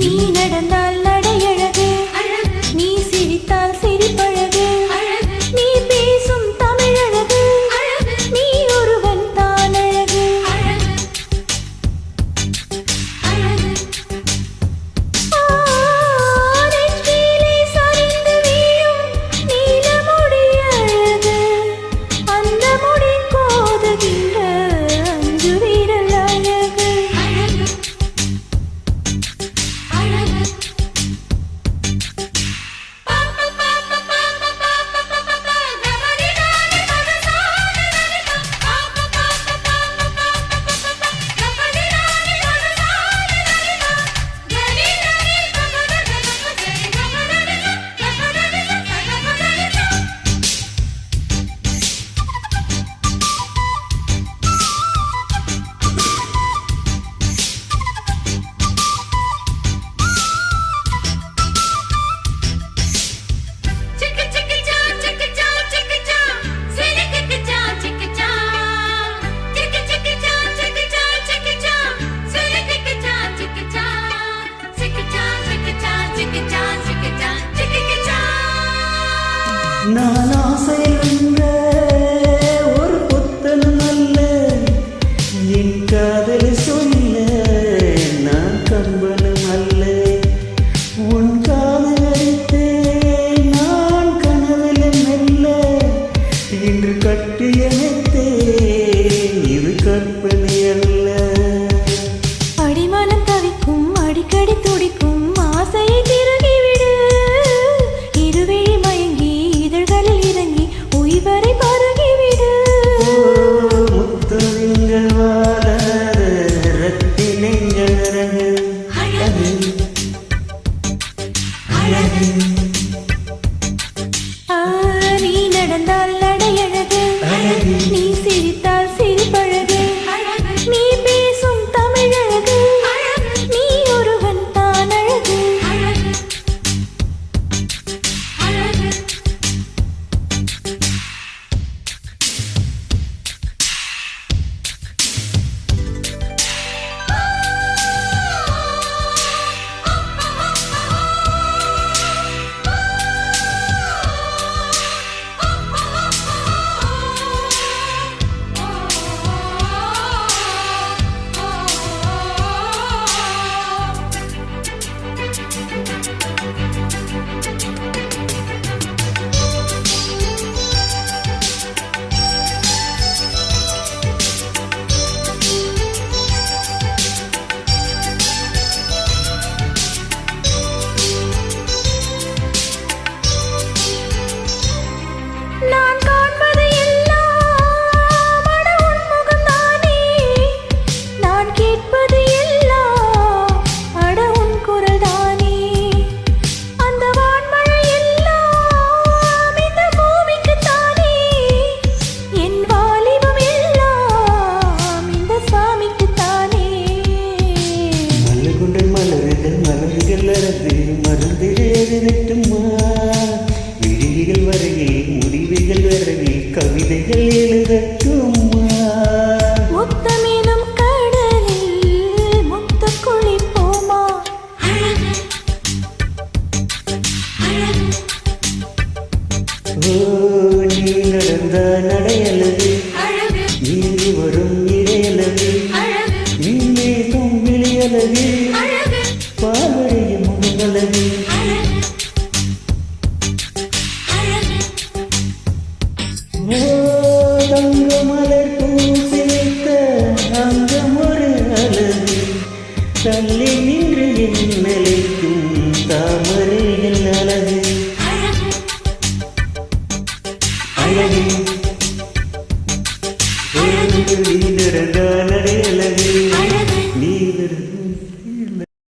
நீ நடந்தால் நடையழகு, நீ சிரித்தால் சிரிப்பழகு, நீ பேசும் தமிழழகு, நீ ஒருவன் தான் அழகு. நெற்றியிலே சரிந்து வீழும் நீலமுடி அழகு, அந்த முடி கோதுகின்ற அஞ்சு விரல் அழகு. நான் ஆசையுள்ள ஒரு புத்தனும் அல்ல, என் காதல் சொல்ல நான் கம்பனும் அல்ல. உன் காதல் அடித்தே நான் கனவில் மெல்ல, இன்று கட்டியமைத்தே இது கற்பனை அல்ல. அடிமனம் தவிக்கும் அடிக்கடி துடிக்கும் ஆசையை திருகிவிடு, இருவிழி மயங்கி இதழ்களில் இறங்கி உய்வரை பருகிவிடு. முத்துவிங்கள் வாழாத ரத்தினங்கள் அழகு அழகு. நீ நடந்தால் நடையழகு, நீ சிரித்தால் சிரிப்பழகு, நீ பேசும் தமிழழகு, நீ ஒருவன் தான் அழகு. நான் காண்பது எல்லாம் அட உன் முகம்தானே, நான் கேட்பது எல்லாம் அட உன் குரல்தானே. அந்த வான்மழை எல்லாம் இந்த பூமிக்குத்தானே, என் வாலிபம் எல்லாம் இந்த சாமிக்குத்தானே. மலகுண்ட மலர்கள் மலர்கள் அழகு மருந்திலேது நெட்டுமா, விழிகள் வரையில் முடிவுகள் வரையில் கவிதைகள் எழுதட்டுமா. முத்தமேனும் கடலில் முத்த குளிப்போமா, ஓ நீ நடந்த நடையழகு, நீங்கி வரும் இடையழகு, நீ பேசும் விழியழகு, பாவடைய முகமழகு. ஓ தங்க மலர் பூசி வைத்த அங்கம் ஒரு அழகு, தள்ளி நின்று நிலைக்கும் தாமரைகள் அழகு அழகு. நீ நடந்த நடையழகு.